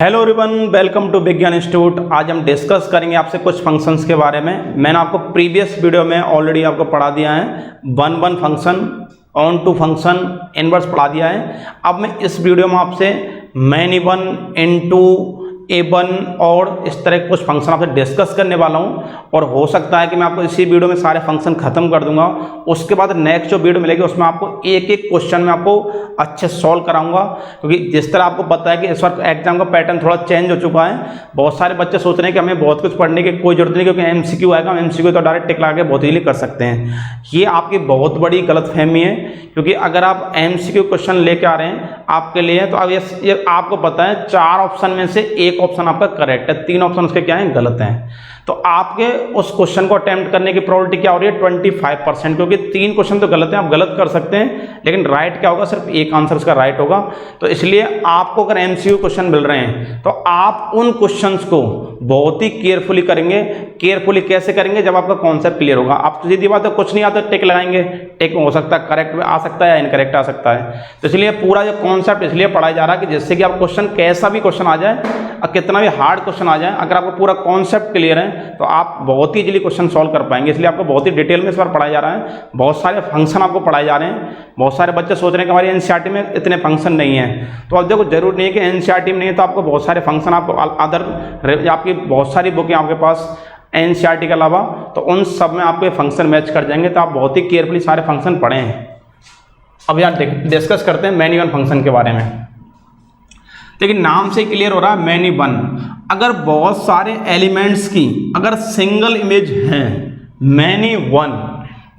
Hello everyone, welcome to विज्ञान institute. आज हम डिस्कस करेंगे आपसे कुछ फंक्शंस के बारे में। मैंने आपको प्रीवियस वीडियो में ऑलरेडी आपको पढ़ा दिया है one function, onto function, inverse पढ़ा दिया है। अब मैं इस वीडियो में आपसे मैनी वन, इनटू, A1 और इस तरह कुछ फंक्शन आपसे डिस्कस करने वाला हूं, और हो सकता है कि मैं आपको इसी वीडियो में सारे फंक्शन खत्म कर दूंगा। उसके बाद नेक्स्ट जो वीडियो मिलेगी उसमें आपको एक एक क्वेश्चन में आपको अच्छे सॉल्व कराऊंगा, क्योंकि जिस तरह आपको पता है कि इस वक्त एग्जाम का पैटर्न थोड़ा चेंज हो चुका है। बहुत सारे बच्चे सोच रहे हैं कि हमें बहुत कुछ पढ़ने की कोई जरूरत नहीं, क्योंकि MCQ आएगा, MCQ तो डायरेक्ट टिक लगा के बहुत ईजिली कर सकते हैं। ये आपकी बहुत बड़ी गलतफहमी है, क्योंकि अगर आप MCQ क्वेश्चन लेके आ रहे हैं आपके लिए, तो अब ये आपको पता है 4 ऑप्शन में से एक ऑप्शन आपका करेक्ट है, 3 ऑप्शन उसके क्या हैं, गलत हैं। तो आपके उस क्वेश्चन को अटेम्प्ट करने की प्रोबेबिलिटी क्या हो रही है, 25%, क्योंकि 3 क्वेश्चन तो गलत हैं, आप गलत कर सकते हैं, लेकिन राइट क्या होगा, सिर्फ एक आंसर उसका राइट होगा। तो इसलिए आपको अगर MCQ क्वेश्चन मिल रहे हैं तो आप उन क्वेश्चंस को बहुत ही केयरफुली करेंगे। केयरफुली कैसे करेंगे, जब आपका कॉन्सेप्ट क्लियर होगा। आप सीधी बात है, कुछ नहीं आता टिक लगाएंगे, टिक हो सकता है करेक्ट आ सकता है या इनकरेक्ट आ सकता है। तो इसलिए पूरा जो कॉन्सेप्ट इसलिए पढ़ाया जा रहा है कि जिससे कि आप क्वेश्चन कैसा भी क्वेश्चन आ जाए और कितना भी हार्ड क्वेश्चन आ जाए, अगर आपको पूरा कॉन्सेप्ट क्लियर है तो आप बहुत ही इजीली क्वेश्चन सॉल्व कर पाएंगे। इसलिए आपको बहुत ही डिटेल में इस बार पढ़ाया जा रहा है। बहुत सारे फंक्शन आपको पढ़ाए जा रहे हैं। बहुत सारे बच्चे सोच रहे हैं कि हमारी NCERT में इतने फंक्शन नहीं है, तो अब देखो जरूर नहीं है कि NCERT में नहीं है तो आपको बहुत सारे फंक्शन, आपको अदर आपकी बहुत सारी बुकें आपके पास NCERT के अलावा, तो उन सब में आपको फंक्शन मैच कर जाएंगे। तो आप बहुत ही केयरफुली सारे फंक्शन पढ़े हैं। अब यार डिस्कस करते हैं मैनी वन फंक्शन के बारे में। लेकिन नाम से क्लियर हो रहा है मैनी वन। अगर बहुत सारे एलिमेंट्स की अगर सिंगल इमेज है, मैनी वन,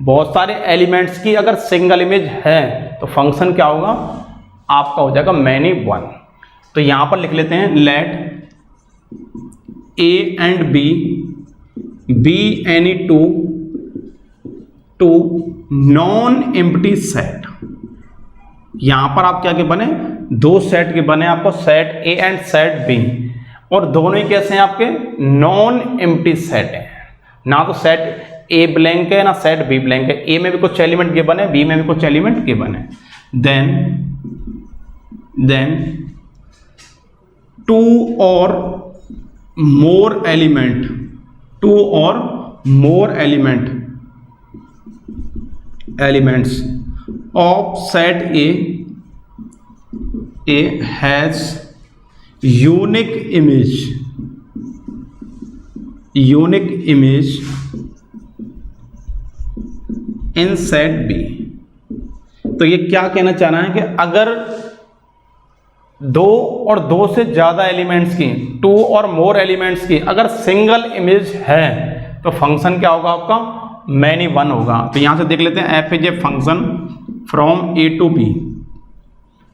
बहुत सारे एलिमेंट्स की अगर सिंगल इमेज है तो फंक्शन क्या होगा, आपका हो जाएगा मैनी वन। तो यहां पर लिख लेते हैं late A and B be any two non-empty set। यहां पर आप क्या के बने, 2 सेट के बने आपको, set A and set B, और दोनों ही कैसे हैं आपके, नॉन एम्प्टी सेट है। ना तो सेट A ब्लैंक है ना सेट B ब्लैंक है। A में भी कुछ एलिमेंट गिवन है, B में भी कुछ एलिमेंट गिवन है। देन 2 और मोर एलिमेंट, 2 और more elements of set A has unique image in set B। तो ये क्या कहना चाह रहा है कि अगर 2 और 2 से ज्यादा एलिमेंट्स की, 2 और मोर एलिमेंट्स की अगर सिंगल इमेज है तो फंक्शन क्या होगा, आपका मैनी वन होगा। तो यहां से देख लेते हैं f is a function from A to B।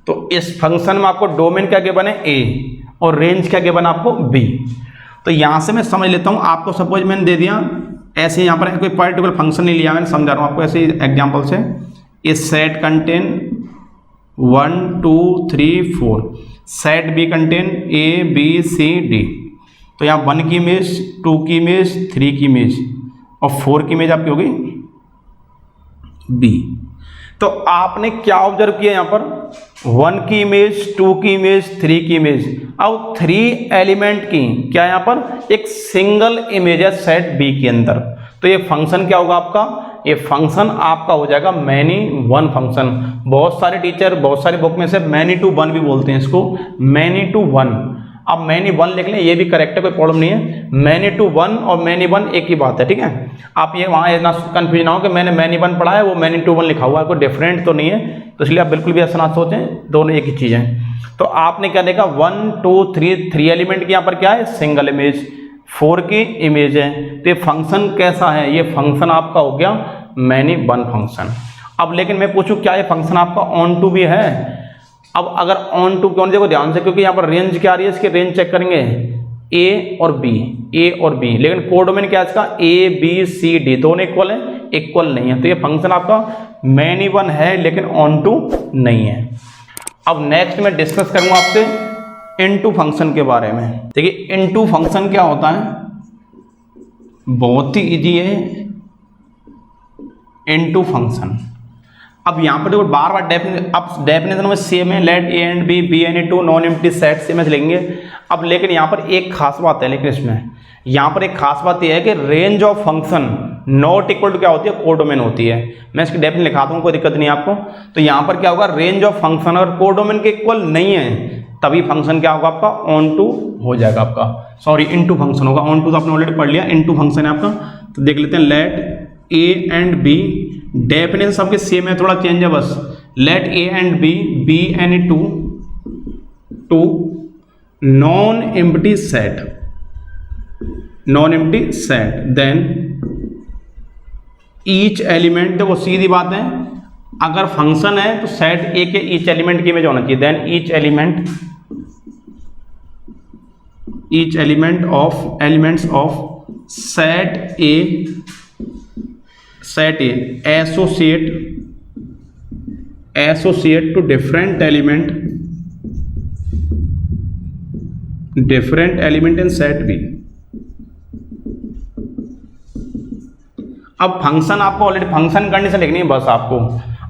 तो इस फंक्शन में आपको डोमेन क्या गिवन है, A, और रेंज क्या गिवन आपको, B। तो यहां से मैं समझ लेता हूं, आपको सपोज मैंने दे दिया ऐसे, यहां पर कोई पर्टिकुलर फंक्शन नहीं लिया, मैंने समझा रहा हूं आपको ऐसे एग्जांपल से। इस set contain 1 2 3 4, set B contain A B C D। तो यहाँ 1 की इमेज, 2 की इमेज, 3 की इमेज और 4 की इमेज आपकी होगी B। तो आपने क्या ऑब्जर्व किया, यहाँ पर 1 की इमेज, 2 की इमेज, 3 की इमेज। अब 3 एलिमेंट की क्या यहाँ पर एक सिंगल इमेज है सेट B के अंदर। तो ये फंक्शन क्या होगा आपका, ये फंक्शन आपका हो जाएगा मैनी वन फंक्शन। बहुत सारे टीचर बहुत सारी बुक में से मैनी टू वन भी बोलते हैं इसको, मैनी टू वन। अब मैनी वन लिख लें, ये भी करेक्ट है, कोई प्रॉब्लम नहीं है। मैनी टू वन और मैनी वन एक ही बात है, ठीक है। आप ये वहाँ इतना कंफ्यूज ना हो कि मैंने मैनी वन पढ़ा है वो मैनी टू वन लिखा हुआ है, कोई डिफरेंट तो नहीं है। तो इसलिए आप बिल्कुल भी ऐसा ना सोचें, दोनों एक ही चीज़ है। तो आपने क्या देखा, 1 2 3 एलिमेंट की यहाँ पर क्या है, सिंगल इमेज, 4 की इमेज है। तो ये फंक्शन कैसा है, ये फंक्शन आपका हो गया मैनी वन फंक्शन। अब लेकिन मैं पूछूं क्या ये फंक्शन आपका ऑन टू भी है। अब अगर ऑन टू क्यों, देखो ध्यान से, क्योंकि यहाँ पर रेंज क्या आ रही है, इसकी रेंज चेक करेंगे A और B, लेकिन कोडोमेन क्या है इसका, A B C D, दोनों इक्वल है, इक्वल नहीं है। तो ये फंक्शन आपका मैनी वन है लेकिन ऑन टू नहीं है। अब नेक्स्ट मैं डिस्कस करूंगा आपसे इनटू फंक्शन के बारे में। देखिए इनटू फंक्शन क्या होता है, बहुत ही इजी है। इनटू फंक्शन अब यहाँ पर देखो बार बार डेफिनेशन में सेम है, let A and B be any two non empty set same है लिखेंगे। अब लेकिन यहाँ पर एक खास बात है, लेकिन इसमें यहाँ पर एक खास बात यह है कि range of function not equal to क्या होती है, कोडोमेन होती है। मैं इसकी डेफिनेशन लिखाता हूँ, कोई दिक्कत नहीं आपको। तो यहाँ पर क्या होगा, रेंज ऑफ फंक्शन अगर कोडोमेन के इक्वल नहीं है तभी फंक्शन क्या होगा आपका, ऑन टू हो जाएगा आपका, सॉरी इनटू फंक्शन होगा। ऑन टू तो आपने ऑलरेडी पढ़ लिया, इनटू फंक्शन है आपका। तो देख लेते हैं, let A and B, definition सबके सेम है, थोड़ा चेंज है बस। Let A and B be any two non empty set, non empty set, then each element, देखो सीधी बात है, अगर फंक्शन है तो सेट ए के ईच एलिमेंट की इमेज होना चाहिए। Then each element of elements of set A associate to different element in set B. अब फंक्शन आपको ऑलरेडी फंक्शन कंडीशन लिखनी है बस आपको,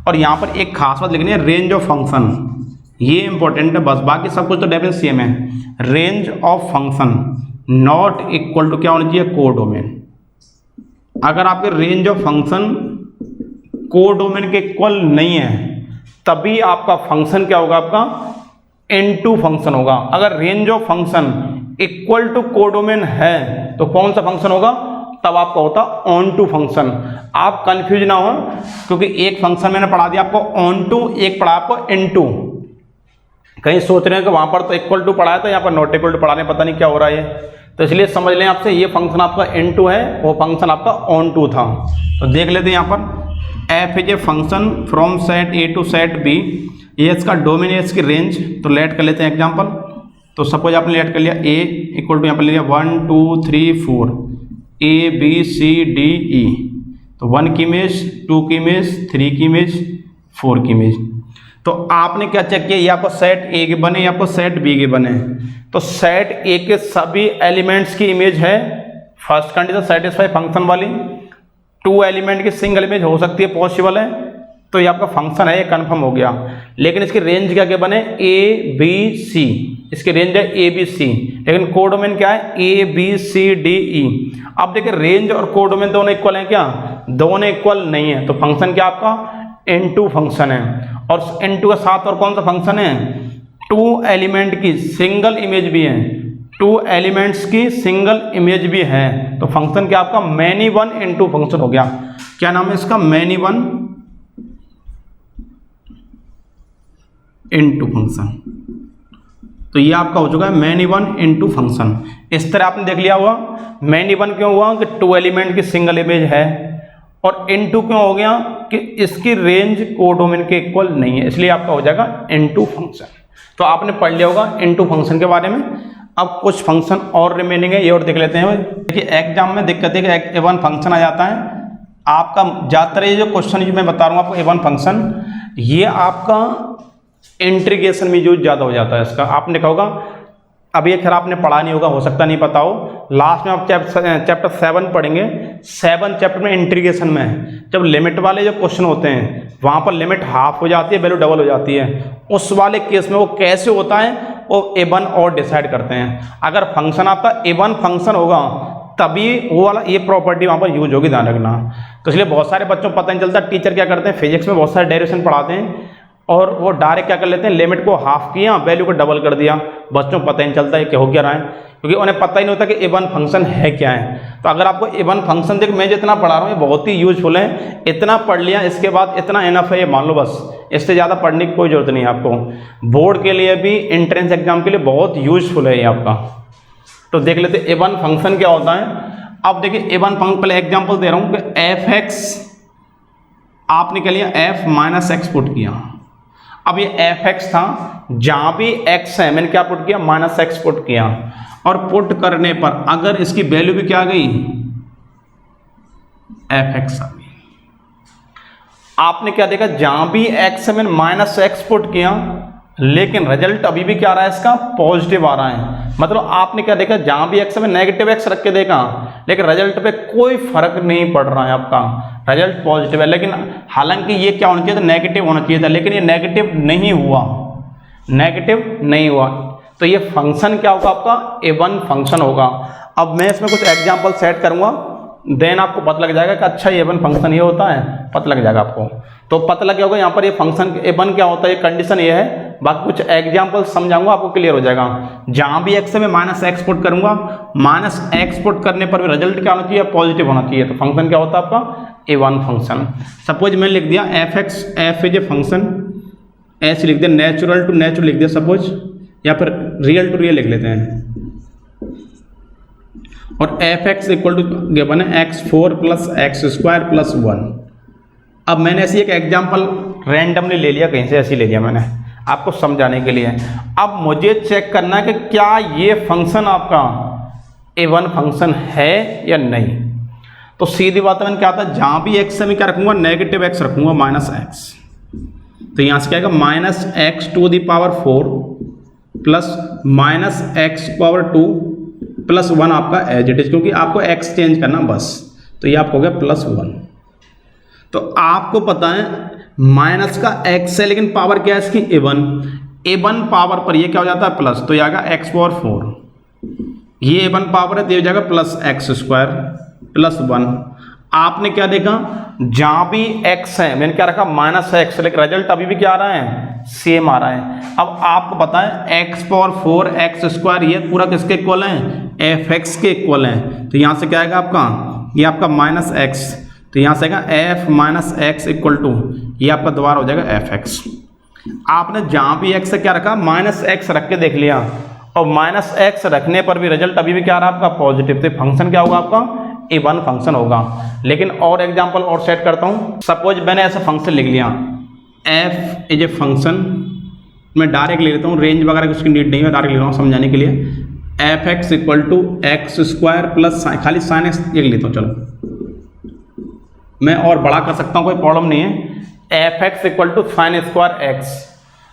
और यहाँ पर एक खास बात लिखनी है, रेंज ऑफ फंक्शन, ये इंपॉर्टेंट है बस, बाकी सब कुछ तो डेफिनेशन सेम है। Range of function not equal to क्या होना चाहिए, कोडोमेन। अगर आपके रेंज ऑफ फंक्शन कोडोमेन के इक्वल नहीं है तभी आपका फंक्शन क्या होगा, आपका इनटू फंक्शन होगा। अगर range of function equal to codomain है तो कौन सा फंक्शन होगा, तब आपका होता ऑन टू फंक्शन। आप कंफ्यूज ना हो, क्योंकि एक फंक्शन मैंने पढ़ा दिया आपको ऑन टू, एक पढ़ा आपको इनटू। कहीं सोच रहे हैं कि वहां पर तो इक्वल टू पढ़ाया था, यहाँ पर नॉट इक्वल टू पढ़ाने, पता नहीं क्या हो रहा है। तो इसलिए समझ लें आपसे, ये फंक्शन आपका इनटू है, वो फंक्शन आपका ऑन टू था। तो देख लेते हैं यहाँ पर, F is a function from set A to set B, ये इसका डोमेन है, इसकी रेंज। तो लेट कर लेते हैं एग्जाम्पल। तो सपोज आपने लेट कर लिया ए इक्वल टू यहाँ पर ले लिया 1 2 3 4 A B C D E. तो 1 की इमेज, 2 की इमेज, 3 की इमेज, 4 की इमेज। तो आपने क्या चेक किया, ये आपको सेट ए के बने या आपको सेट बी के बने। तो सेट ए के सभी एलिमेंट्स की इमेज है, फर्स्ट कंडीशन सेटिस्फाई फंक्शन वाली। 2 एलिमेंट की सिंगल इमेज हो सकती है, पॉसिबल है, तो ये आपका फंक्शन है, ये कंफर्म हो गया। लेकिन इसकी रेंज क्या क्या बने, ए बी सी, इसकी रेंज है ए बी सी, लेकिन कोडोमेन क्या है, A B C D E. अब देखिए रेंज और कोडोमेन दोनों इक्वल हैं क्या, दोनों इक्वल नहीं है, तो फंक्शन क्या आपका इनटू फंक्शन है। और इनटू के साथ और कौन सा फंक्शन है, 2 एलिमेंट की सिंगल इमेज भी है, 2 एलिमेंट्स की सिंगल इमेज भी है। तो फंक्शन क्या आपका मैनी वन इनटू फंक्शन हो गया। क्या नाम है इसका, मैनी वन इनटू फंक्शन। तो ये आपका हो चुका है मैनी वन इनटू फंक्शन। इस तरह आपने देख लिया हुआ, मैनी वन क्यों हुआ कि 2 एलिमेंट की सिंगल इमेज है, और इनटू क्यों हो गया कि इसकी रेंज कोडोमेन के इक्वल नहीं है, इसलिए आपका हो जाएगा इनटू फंक्शन। तो आपने पढ़ लिया होगा इनटू फंक्शन के बारे में। अब कुछ फंक्शन और रिमेनिंग है, ये और देख लेते हैं। देखिए एग्जाम में दिक्कत है कि A1 फंक्शन आ जाता है आपका, ज़्यादातर ये जो क्वेश्चन जो मैं बता रहा हूँ आपको A1 फंक्शन, ये आपका इंटीग्रेशन में यूज ज़्यादा हो जाता है इसका। आपने देखा होगा, अब ये खैर आपने पढ़ा नहीं होगा, हो सकता नहीं पता हो। लास्ट में आप चैप्टर 7 पढ़ेंगे, 7 चैप्टर में इंटीग्रेशन में जब लिमिट वाले जो क्वेश्चन होते हैं वहाँ पर लिमिट हाफ हो जाती है, वैल्यू डबल हो जाती है, उस वाले केस में वो कैसे होता है वो A1 और डिसाइड करते हैं। अगर फंक्शन आपका A1 फंक्शन होगा तभी वो वाला ये प्रॉपर्टी वहाँ पर यूज होगी, ध्यान रखना। तो इसलिए बहुत सारे बच्चों को पता नहीं चलता, टीचर क्या करते हैं फिजिक्स में बहुत सारे डेरिवेशन पढ़ाते हैं और वो डायरेक्ट क्या कर लेते हैं, लिमिट को हाफ किया, वैल्यू को डबल कर दिया, बच्चों को पता ही नहीं चलता है कि हो क्या रहा है, क्योंकि उन्हें पता ही नहीं होता कि A1 फंक्शन है क्या है। तो अगर आपको A1 फंक्शन देख, मैं जितना पढ़ा रहा हूँ ये बहुत ही यूजफुल है, इतना पढ़ लिया इसके बाद इतना इनफ है, ये मान लो बस, इससे ज़्यादा पढ़ने की कोई जरूरत नहीं है आपको। बोर्ड के लिए भी, एंट्रेंस एग्जाम के लिए बहुत यूजफुल है ये आपका। तो देख लेते A1 फंक्शन क्या होता है। अब देखिए A1 फंक्शन, पहले एग्जाम्पल दे रहा हूँ कि f(x) आपने क्या लिया, f माइनस एक्स पुट किया। अब ये f(x) था, जहां भी x है मैंने क्या पुट किया, माइनस एक्स पुट किया, और पुट करने पर अगर इसकी वैल्यू भी क्या आ गई, f(x) आ गई। आपने क्या देखा, जहां भी x है मैंने माइनस एक्स पुट किया, लेकिन रिजल्ट अभी भी क्या आ रहा है, इसका पॉजिटिव आ रहा है। मतलब आपने क्या देखा, जहां भी x में नेगेटिव x रख के देखा, लेकिन रिजल्ट पे कोई फर्क नहीं पड़ रहा है आपका, रिजल्ट पॉजिटिव है। लेकिन हालांकि ये क्या होना चाहिए था, नेगेटिव होना चाहिए था, लेकिन ये नेगेटिव नहीं हुआ, नेगेटिव नहीं हुआ। तो ये फंक्शन क्या होगा आपका, इवन फंक्शन होगा। अब मैं इसमें कुछ एग्जाम्पल सेट करूंगा, देन आपको पता लग जाएगा कि अच्छा ये इवन फंक्शन ये होता है, पता लग जाएगा आपको। तो पता लग गया होगा यहाँ पर ये फंक्शन इवन क्या होता है, ये कंडीशन ये है। बाकी कुछ एग्जाम्पल समझाऊंगा, आपको क्लियर हो जाएगा। जहां भी एक्स है मैं माइनस एक्स पुट करूंगा, माइनस एक्स पुट करने पर भी रिजल्ट क्या होना चाहिए, पॉजिटिव होना चाहिए। तो फंक्शन क्या होता है आपका, इवन फंक्शन। सपोज मैंने लिख दिया F x, F is a function, ऐसे लिख दिया, नेचुरल टू नेचुरल लिख दिया सपोज, या फिर रियल टू रियल लिख लेते हैं। और F X equal to given है x4 plus x square plus 1। अब मैंने ऐसी एक एग्जाम्पल रैंडमली ले लिया, कहीं से ऐसी ले लिया मैंने आपको समझाने के लिए। अब मुझे चेक करना है कि क्या ये फंक्शन आपका इवन फंक्शन है या नहीं। तो सीधी बात है, मैंने क्या था, जहां भी एक्स है मैं क्या रखूंगा, नेगेटिव एक्स रखूंगा, माइनस एक्स। तो यहां से क्या आएगा, minus X to the power 4 plus minus X power 2 plus 1 आपका एज इट इज, क्योंकि आपको एक्स चेंज करना बस। तो ये आपको हो गया प्लस 1। तो आपको पता है माइनस का एक्स है, लेकिन पावर क्या है इसकी, इवन। इवन पावर पर ये क्या हो जाता है, प्लस। तो ये आएगा एक्स पावर 4, ये इवन पावर है तो ये हो जाएगा प्लस एक्स स्क्वायर प्लस 1। आपने क्या देखा, जहां भी x है मैंने क्या रखा, माइनस एक्स, लेकिन रिजल्ट अभी भी क्या आ रहा है, सेम आ रहा है। अब आपको पता है x पावर 4 एक्स स्क्वायर ये पूरा किसके इक्वल है, एफ एक्स के इक्वल है। तो यहां से क्या आएगा आपका, ये आपका माइनस एक्स, तो यहां से आएगा F minus X equal to, ये आपका दोबारा हो जाएगा एफ एक्स। आपने जहां भी x से क्या रखा, माइनस एक्स रख के देख लिया, और माइनस एक्स रखने पर भी रिजल्ट अभी भी क्या आ रहा है आपका, पॉजिटिव। तो फंक्शन क्या होगा आपका, इवन फंक्शन होगा। लेकिन और एग्जांपल और सेट करता हूं। सपोज मैंने ऐसा फंक्शन लिख लिया, f इज ए फंक्शन, मैं डायरेक्ट ले लेता हूं, रेंज वगैरह उसकी नीड नहीं है, डायरेक्ट ले रहा हूं समझाने के लिए। F X equal to X square plus खाली साइन एक्स लिख लेता हूं, चलो मैं और बड़ा कर सकता हूं, कोई प्रॉब्लम नहीं है। F X equal to sine square X.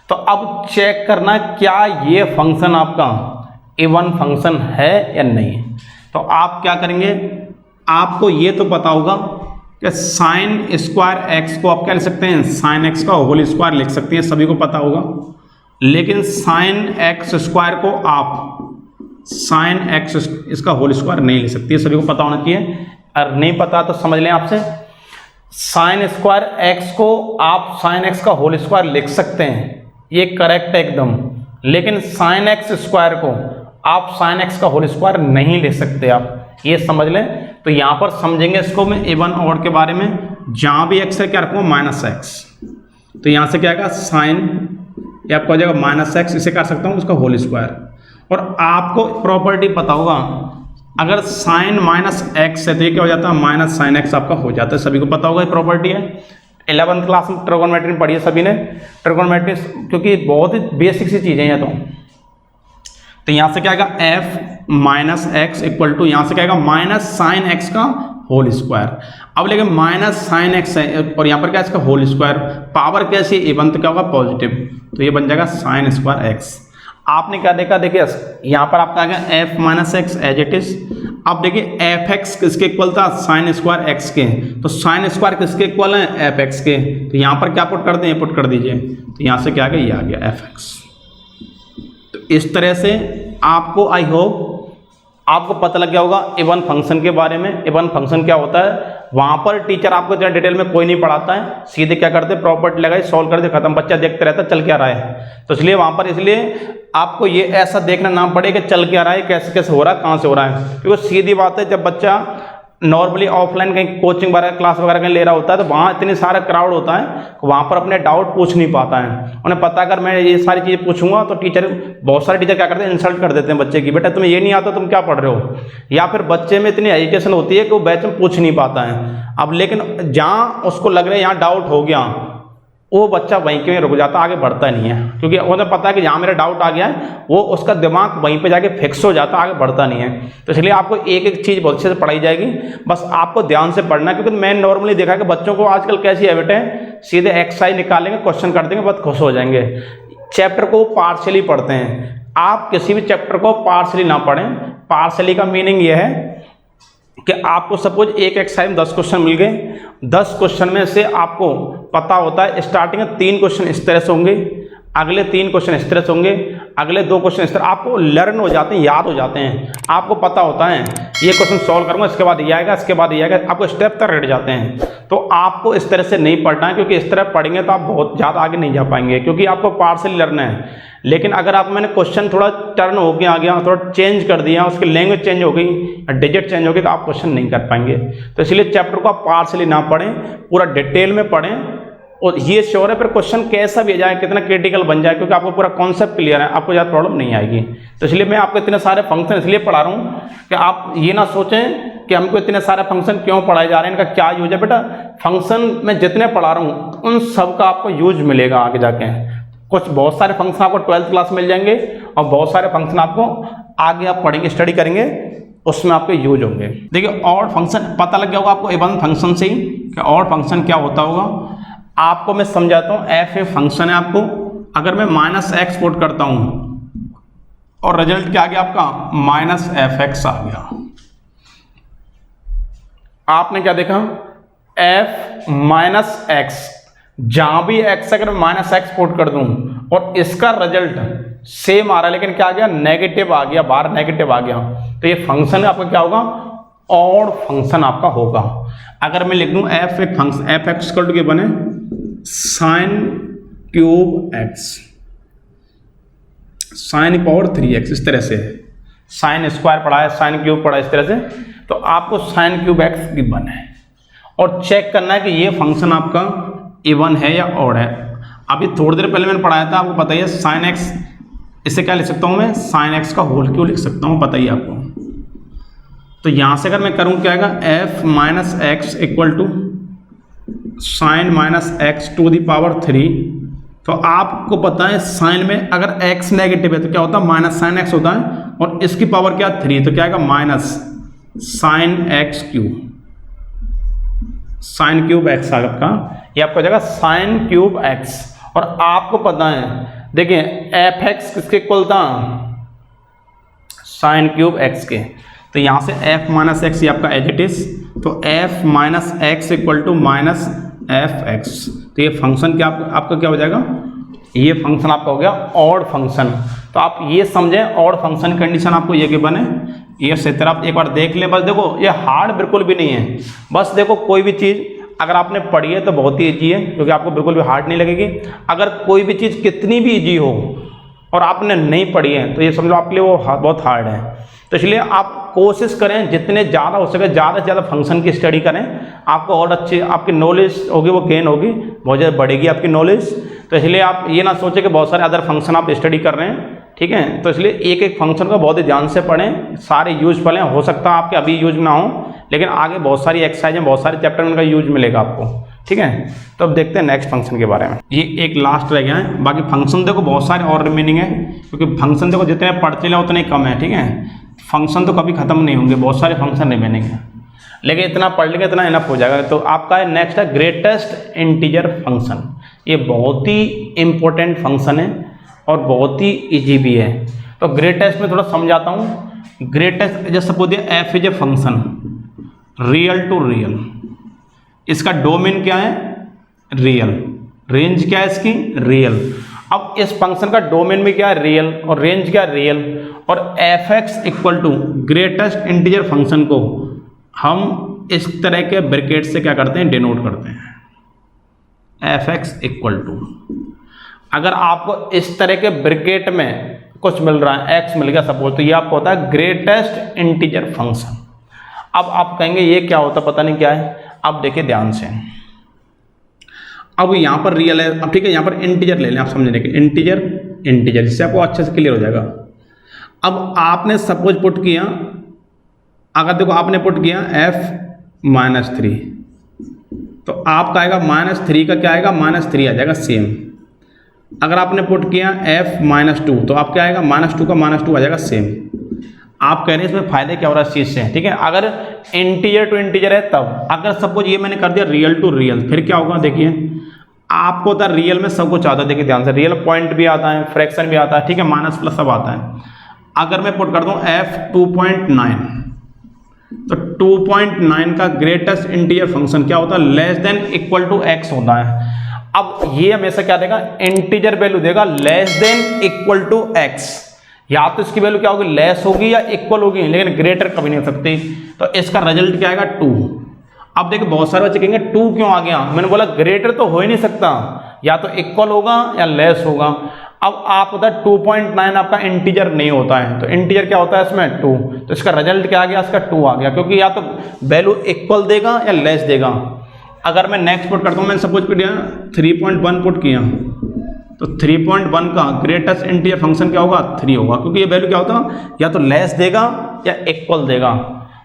तो अब चेक करना क्या ये फंक्शन आपका इवन फंक्शन है या नहीं। तो आप क्या करेंगे, आपको ये तो पता होगा कि साइन स्क्वायर एक्स को आप क्या लिख सकते हैं, साइन एक्स का होल स्क्वायर लिख सकते हैं, सभी को पता होगा। लेकिन साइन एक्स स्क्वायर को आप साइन एक्स इसका होल स्क्वायर नहीं लिख सकते, सभी को पता होना चाहिए। अगर नहीं पता तो समझ लें आपसे, साइन स्क्वायर एक्स को आप साइन एक्स का होल स्क्वायर लिख सकते हैं, ये करेक्ट है एकदम। लेकिन साइन एक्स स्क्वायर को आप साइन एक्स का होल स्क्वायर नहीं ले सकते, आप ये समझ लें। तो यहां पर समझेंगे इसको मैं इवन ऑड के बारे में। जहां भी एक्स है क्या रखूंगा, माइनस एक्स। तो यहां से क्या आएगा, साइन, ये आपको हो जाएगा माइनस एक्स, इसे कर सकता हूं उसका होल स्क्वायर। और आपको प्रॉपर्टी पता होगा, अगर साइन माइनस एक्स है तो ये क्या हो जाता है, माइनस साइन एक्स आपका हो जाता है, सभी को पता होगा ये प्रॉपर्टी है। 11th क्लास में ट्रिगोनोमेट्री पढ़ी है सभी ने, ट्रिगोनोमेट्री क्योंकि बहुत ही बेसिक सी चीजें हैं। तो यहां से क्या आएगा, F minus X equal to, यहां से क्या आएगा, माइनस साइन एक्स का होल स्क्वायर। अब लेकिन माइनस साइन एक्स है और यहां पर क्या इसका होल स्क्वायर, पावर कैसी इवन, तो क्या होगा पॉजिटिव, तो ये बन जाएगा साइन स्क्वायर एक्स। आपने क्या देखा, देखिए यहां पर आपका आ गया F minus X as it is. अब देखिए एफ एक्स किसके इक्वल था, साइन स्क्वायर एक्स के, तो साइन स्क्वायर किसके इक्वल है, एफ एक्स के। तो यहां पर क्या पुट कर दें, पुट कर दीजिए, तो यहां से क्या आ गया, ये आ गया एफ एक्स। इस तरह से आपको आई होप आपको पता लग गया होगा इवन फंक्शन के बारे में। इवन फंक्शन क्या होता है, वहां पर टीचर आपको इतना डिटेल में कोई नहीं पढ़ाता है, सीधे क्या करते हैं, प्रॉपर्टी लगाई, सॉल्व कर दे, खत्म, बच्चा देखते रहता है चल क्या रहा है। तो इसलिए वहां पर इसलिए आपको ये ऐसा देखना ना पड़े कि चल क्या रहा है, कैसे कैसे हो रहा है, कहाँ से हो रहा है। क्योंकि सीधी बात है, जब बच्चा नॉर्मली ऑफलाइन कहीं कोचिंग वगैरह क्लास वगैरह कहीं ले रहा होता है तो वहाँ इतनी सारा क्राउड होता है, वहाँ पर अपने डाउट पूछ नहीं पाता है। उन्हें पता अगर मैं ये सारी चीज़ें पूछूंगा तो टीचर, बहुत सारे टीचर क्या करते हैं, इंसल्ट कर देते हैं बच्चे की, बेटा तुम्हें ये नहीं आता, तुम क्या पढ़ रहे हो। या फिर बच्चे में इतनी एजुकेशन होती है कि वो बैच में पूछ नहीं पाता है। अब लेकिन जहाँ उसको लग रहा है यहाँ डाउट हो गया, वो बच्चा वहीं के रुक जाता, आगे बढ़ता नहीं है, क्योंकि उन्हें पता है कि जहाँ मेरा डाउट आ गया है वो उसका दिमाग वहीं पे जाके फिक्स हो जाता, आगे बढ़ता नहीं है। तो इसलिए आपको एक एक चीज़ बहुत अच्छे से पढ़ाई जाएगी, बस आपको ध्यान से पढ़ना। क्योंकि मैंने नॉर्मली देखा कि बच्चों को आजकल कैसी हैबिट है, सीधे एक्सरसाइज निकालेंगे, क्वेश्चन कर देंगे, बहुत खुश हो जाएंगे। चैप्टर को पार्शली पढ़ते हैं, आप किसी भी चैप्टर को पार्शली ना पढ़ें। पार्शली का मीनिंग ये है कि आपको सपोज एक एक्सरसाइज में 10 क्वेश्चन मिल गए, 10 क्वेश्चन में से आपको पता होता है स्टार्टिंग में 3 क्वेश्चन इस तरह से होंगे, अगले 3 क्वेश्चन इस तरह से होंगे, अगले 2 क्वेश्चन इस तरह, आपको लर्न हो जाते हैं, याद हो जाते हैं, आपको पता होता है ये क्वेश्चन सॉल्व करूंगा, इसके बाद ये आएगा, इसके बाद ये आएगा, आपको स्टेप तक रट जाते हैं। तो आपको इस तरह से नहीं पढ़ना है, क्योंकि इस तरह पढ़ेंगे तो आप बहुत ज़्यादा आगे नहीं जा पाएंगे, क्योंकि आपको पार्शली लर्न है। लेकिन अगर आप मैंने क्वेश्चन थोड़ा टर्न हो गया, आ गया, थोड़ा चेंज कर दिया, उसकी लैंग्वेज चेंज हो गई, डिजिट चेंज हो गई, तो आप क्वेश्चन नहीं कर पाएंगे। तो इसलिए चैप्टर को आप पार्शली ना पढ़ें, पूरा डिटेल में पढ़ें, और ये श्योर है फिर क्वेश्चन कैसा भी आ जाए, कितना क्रिटिकल बन जाए, क्योंकि आपको पूरा कॉन्सेप्ट क्लियर है, आपको ज़्यादा प्रॉब्लम नहीं आएगी। तो इसलिए मैं आपको इतने सारे फंक्शन इसलिए पढ़ा रहा हूँ कि आप ये ना सोचें कि हमको इतने सारे फंक्शन क्यों पढ़ाए जा रहे हैं, इनका क्या यूज है। बेटा फंक्शन मैं जितने पढ़ा रहा हूँ उन सब का आपको यूज मिलेगा आगे जाके। कुछ बहुत सारे फंक्शन आपको 12th क्लास मिल जाएंगे, और बहुत सारे फंक्शन आपको आगे आप पढ़ेंगे, स्टडी करेंगे, उसमें आपके यूज होंगे। देखिए ऑड फंक्शन पता लग गया होगा आपको इवन फंक्शन से ही कि ऑड फंक्शन क्या होता होगा। आपको मैं समझाता हूँ। एफ ए फंक्शन है, आपको अगर मैं -x पुट करता हूँ और रिजल्ट क्या आ गया आपका -fx आ गया, आपने क्या देखा f -x, जहां भी x अगर -x पुट कर दूं और इसका रिजल्ट सेम आ रहा है, लेकिन क्या आ गया नेगेटिव आ गया, बाहर नेगेटिव आ गया, तो ये फंक्शन आपका क्या होगा ऑड फंक्शन आपका होगा। अगर मैं लिख दूं f एक फंक्शन f(x) के बने sin cube x, sin power 3x, इस तरह से sin स्क्वायर पढ़ा है, sin क्यूब पढ़ा है, इस तरह से, तो आपको sin क्यूब x गिवन है और चेक करना है कि ये फंक्शन आपका इवन है या ऑड है। अभी थोड़ी देर पहले मैंने पढ़ाया था, आपको पता ही है sin x, इससे क्या लिख सकता हूं मैं sin x का होल क्यूब लिख सकता हूं, पता ही आपको। तो यहां से अगर मैं करूं क्या आएगा f minus X equal to sine minus X to the power 3। तो आपको पता है साइन में अगर x नेगेटिव है तो क्या होता है माइनस साइन एक्स होता है, और इसकी पावर क्या 3, तो क्या आएगा minus sine x cube, sign cube x आपका, ये आपको हो जाएगा साइन क्यूब एक्स। और आपको पता है देखिए एफ एक्स किसके इक्वल था साइन क्यूब एक्स के, तो यहां से f माइनस एक्स ये आपका एज इट इज, तो f minus X equal to minus F X. तो ये फंक्शन क्या आपका क्या हो जाएगा, ये फंक्शन आपका हो गया ऑड फंक्शन। तो आप ये समझें ऑड फंक्शन कंडीशन आपको ये गिवन है, ये सही तरह आप एक बार देख लें। बस देखो ये हार्ड बिल्कुल भी नहीं है, बस देखो कोई भी चीज़ अगर आपने पढ़ी है तो बहुत ही ईजी है, क्योंकि आपको बिल्कुल भी हार्ड नहीं लगेगी। अगर कोई भी चीज़ कितनी भी ईजी हो और आपने नहीं पढ़ी है तो ये समझो आपके लिए वो बहुत हार्ड है। तो इसलिए आप कोशिश करें जितने ज़्यादा हो सके ज़्यादा से ज़्यादा फंक्शन की स्टडी करें, आपको और अच्छी आपकी नॉलेज होगी, वो गेन होगी, बहुत ज़्यादा बढ़ेगी आपकी नॉलेज। तो इसलिए आप ये ना सोचें कि बहुत सारे अदर फंक्शन आप स्टडी कर रहे हैं, ठीक है। तो इसलिए एक एक फंक्शन को बहुत ही ध्यान से पढ़ें, सारे यूजफुल हैं। हो सकता है आपके अभी यूज ना हो, लेकिन आगे बहुत सारी एक्सरसाइज में बहुत सारे चैप्टर में उनका यूज मिलेगा आपको, ठीक है। तो अब देखते हैं नेक्स्ट फंक्शन के बारे में। ये एक लास्ट रह गया है, बाकी फंक्शन देखो बहुत सारे और रिमेनिंग है, क्योंकि फंक्शन देखो जितने पढ़ते चले उतने कम है, ठीक है। फंक्शन तो कभी खत्म नहीं होंगे, बहुत सारे फंक्शन रिमेनिंग है, लेकिन इतना पढ़ लेंगे इतना इनफ हो जाएगा। तो आपका है नेक्स्ट है ग्रेटेस्ट इंटीजर फंक्शन। ये बहुत ही इंपॉर्टेंट फंक्शन है और बहुत ही इजी भी है। तो ग्रेटेस्ट में थोड़ा समझाता हूँ। ग्रेटेस्ट जैसे suppose F is a function real to real, इसका डोमेन क्या है रियल, रेंज क्या है इसकी रियल। अब इस फंक्शन का डोमेन भी क्या है रियल और रेंज क्या है रियल, और F X equal to greatest integer function को हम इस तरह के ब्रैकेट से क्या करते हैं डिनोट करते हैं एफ एक्स इक्वल टू। अगर आपको इस तरह के ब्रैकेट में कुछ मिल रहा है एक्स मिल गया सपोज, तो ये आपको होता है ग्रेटेस्ट इंटीजर फंक्शन। अब आप कहेंगे ये क्या होता पता नहीं क्या है। अब देखिए ध्यान से, अब यहाँ पर रियल है, अब ठीक है यहाँ पर इंटीजर ले लें आप समझने के, इंटीजर इंटीजर, जिससे आपको अच्छे से क्लियर हो जाएगा। अब आपने सपोज पुट किया, अगर देखो आपने पुट किया f माइनस 3, तो आपका आएगा -3 का क्या आएगा -3 आ जाएगा सेम। अगर आपने पुट किया f माइनस 2, तो आप क्या आएगा -2 का -2 आ जाएगा सेम। आप कह रहे हैं इसमें फायदे क्या हो रहा है इस चीज़ से, ठीक है। अगर इंटीजर टू इंटीजर है तब, अगर सपोज ये मैंने कर दिया रियल टू रियल, फिर क्या होगा देखिए, आपको होता है रियल में सब कुछ आता है, देखिए ध्यान से, रियल पॉइंट भी आता है, फ्रैक्शन भी आता है, ठीक है, माइनस प्लस सब आता है। अगर मैं पुट कर दूं f 2.9, तो 2.9 का ग्रेटेस्ट इंटीजर फंक्शन क्या होता है, less than equal to X होता है। अब ये हमेशा क्या देगा, इंटीजर वैल्यू देगा less than equal to X, या तो इसकी वैल्यू क्या होगी, लेस होगी या इक्वल होगी, लेकिन ग्रेटर कभी नहीं हो सकती। तो इसका रिजल्ट क्या आएगा, 2। अब देखिए बहुत सारे बच्चे कहेंगे 2 क्यों आ गया, मैंने बोला ग्रेटर तो हो ही नहीं सकता, या तो इक्वल होगा या लेस होगा। अब आप होता है 2.9 आपका इंटीजर नहीं होता है, तो इंटीजर क्या होता है इसमें 2, तो इसका रिजल्ट क्या आ गया, इसका 2 आ गया, क्योंकि या तो वैल्यू इक्वल देगा या लेस देगा। अगर मैं नेक्स्ट पुट करता हूँ, मैंने सपोज किया 3.1 पुट किया, तो 3.1 का ग्रेटेस्ट इंटीजर फंक्शन क्या होगा, 3 होगा, क्योंकि ये वैल्यू क्या होता या तो लेस देगा या इक्वल देगा।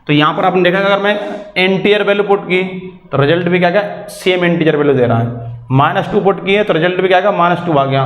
तो यहाँ पर आपने देखा अगर मैं इंटीजर वैल्यू पुट की तो रिजल्ट भी क्या गया, सेम इंटीजर वैल्यू दे रहा है। -2 पुट की है तो रिजल्ट भी क्या गया, -2 आ गया।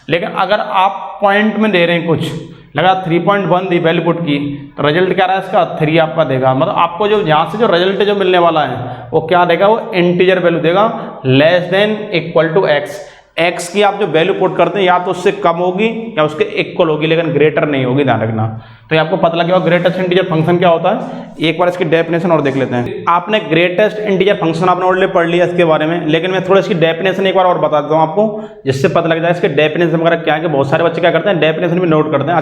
लेकिन अगर आप पॉइंट में दे रहे हैं कुछ, लगा 3.1 दी वैल्यू पुट की, तो रिजल्ट क्या रहा है इसका, 3 आपका देगा। मतलब आपको जो यहाँ से जो रिजल्ट जो मिलने वाला है वो क्या देगा, वो इंटीजर वैल्यू देगा less than equal to X. X की आप जो वैल्यू पुट करते हैं या तो उससे कम होगी या उसके इक्वल होगी, लेकिन ग्रेटर नहीं होगी, ध्यान रखना। तो ये आपको पता लग गया ग्रेटेस्ट इंटीजर फंक्शन क्या होता है। एक बार इसकी डेफिनेशन और देख लेते हैं। आपने ग्रेटेस्ट इंटीजर फंक्शन आपने ऑलरेडी पढ़ लिया इसके बारे में, लेकिन मैं थोड़ा इसकी डेफिनेशन एक बार और बता देता हूँ आपको, जिससे पता लग जाए इसके डेफिनेशन वगैरह क्या है। कि बहुत सारे बच्चे क्या करते हैं, डेफिनेशन भी नोट करते हैं,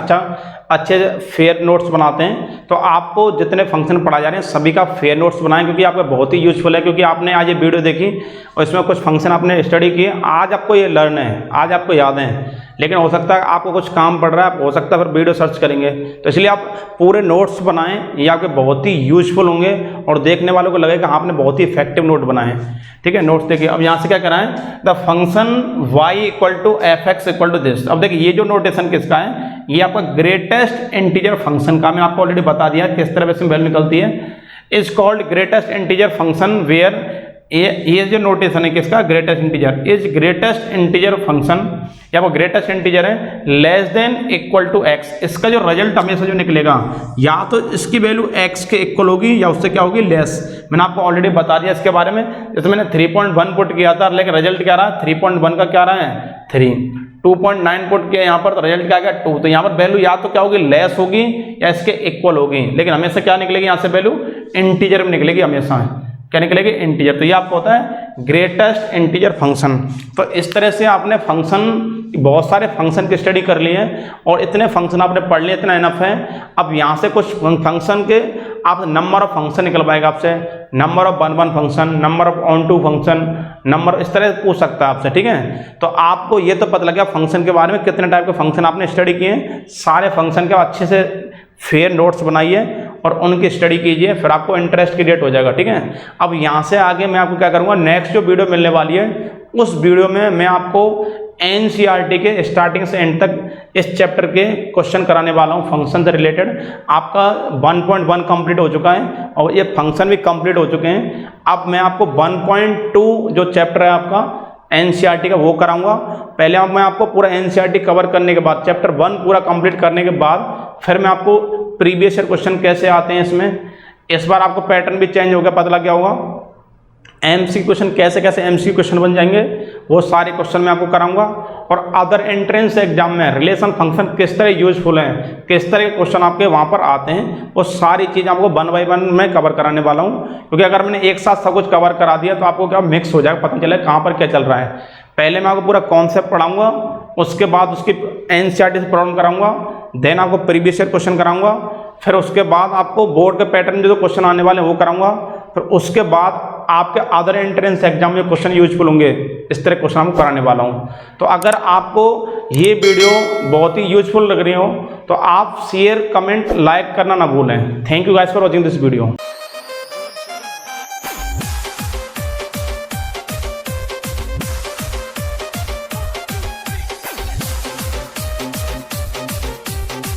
अच्छे फेयर नोट्स बनाते हैं। तो आपको जितने फंक्शन पढ़ाए जा रहे हैं सभी का फेयर नोट्स बनाएं, क्योंकि आपका बहुत ही यूजफुल है। क्योंकि आपने आज ये वीडियो देखी और इसमें कुछ फंक्शन आपने स्टडी किए, आज आपको ये लर्न है, आज आपको याद है, लेकिन हो सकता है आपको कुछ काम पड़ रहा है, हो सकता है फिर वीडियो सर्च करेंगे। तो इसलिए आप पूरे नोट्स बनाएं, ये आपके बहुत ही यूजफुल होंगे और देखने वालों को लगेगा आपने बहुत ही इफेक्टिव नोट बनाए। ठीक है, नोट्स देखिए। अब यहाँ से क्या कराएं, the function y equal to F X equal to this. अब देखिए ये जो नोटेशन किसका है, ये आपका ग्रेटेस्ट इंटीजर फंक्शन का, मैं आपको ऑलरेडी बता दिया किस तरह से वैल्यू निकलती है। Is called greatest integer function where, ये जो नोटेशन है किसका, greatest integer. Is greatest integer function, या वो ग्रेटेस्ट इंटीजर है less than equal to X. इसका जो रिजल्ट हमेशा जो निकलेगा या तो इसकी वैल्यू एक्स के इक्वल होगी या उससे क्या होगी, लेस। मैंने आपको ऑलरेडी बता दिया इसके बारे में। जैसे मैंने 3.1 पुट किया था, लेकिन रिजल्ट क्या रहा, 3.1 का क्या रहा है, 3। 2.9 पुट किया यहाँ पर, तो रिजल्ट क्या गया, 2। तो यहाँ पर वैल्यू या तो क्या होगी, लेस होगी या इसके इक्वल होगी, लेकिन हमेशा क्या निकलेगी यहाँ से वैल्यू, इंटीजर में निकलेगी हमेशा। क्या निकलेगी, इंटीजर। तो ये आपको होता है ग्रेटेस्ट इंटीजर फंक्शन। तो इस तरह से आपने फंक्शन, बहुत सारे फंक्शन की स्टडी कर ली है और इतने फंक्शन आपने पढ़ लिए, इतना इनफ है। अब यहाँ से कुछ फंक्शन के आप नंबर ऑफ फंक्शन निकल पाएगा आपसे, number of one function, number of onto function, number, इस तरह पूछ सकता है आपसे। ठीक है, तो आपको ये तो पता लग गया फंक्शन के बारे में, कितने टाइप के फंक्शन आपने स्टडी किए। सारे फंक्शन के अच्छे से फेयर नोट्स बनाइए और उनकी स्टडी कीजिए, फिर आपको इंटरेस्ट क्रिएट हो जाएगा। ठीक है, अब यहाँ से आगे मैं आपको क्या करूँगा, नेक्स्ट जो वीडियो मिलने वाली है उस वीडियो में मैं आपको एनसीईआरटी के स्टार्टिंग से एंड तक इस चैप्टर के क्वेश्चन कराने वाला हूँ, फंक्शन से रिलेटेड। आपका 1.1 कंप्लीट हो चुका है और ये फंक्शन भी कंप्लीट हो चुके हैं। अब मैं आपको 1.2 जो चैप्टर है आपका एनसीईआरटी का वो कराऊंगा। पहले मैं आपको पूरा एनसीईआरटी कवर करने के बाद, चैप्टर 1 पूरा कंप्लीट करने के बाद, फिर मैं आपको प्रीवियस ईयर क्वेश्चन कैसे आते हैं इसमें, इस बार आपको पैटर्न भी चेंज हो गया, पता लग गया होगा। एमसीक्यू क्वेश्चन कैसे कैसे एमसीक्यू क्वेश्चन बन जाएंगे, वो सारे क्वेश्चन मैं आपको कराऊंगा। और अदर एंट्रेंस एग्जाम में रिलेशन फंक्शन किस तरह यूजफुल है, किस तरह के क्वेश्चन आपके वहाँ पर आते हैं, वो सारी चीज़ आपको 1 बाय 1 मैं कवर कराने वाला हूँ। क्योंकि अगर मैंने एक साथ सब कुछ कवर करा दिया तो आपको क्या मिक्स हो जाएगा, पता चलेगा कहाँ पर क्या चल रहा है। पहले मैं आपको पूरा कॉन्सेप्ट पढ़ाऊंगा, उसके बाद उसकी एनसीईआरटी से प्रॉब्लम कराऊंगा, देन आपको प्रीवियस ईयर क्वेश्चन कराऊंगा, फिर उसके बाद आपको बोर्ड के पैटर्न जो क्वेश्चन आने वाले हैं वो कराऊंगा, फिर उसके बाद आपके अदर एंट्रेंस एग्जाम में क्वेश्चन यूजफुल होंगे, इस तरह क्वेश्चन आपको कराने वाला हूं। तो अगर आपको ये वीडियो बहुत ही यूजफुल लग रही हो तो आप शेयर, कमेंट, लाइक करना ना भूलें। Thank you guys for watching this video.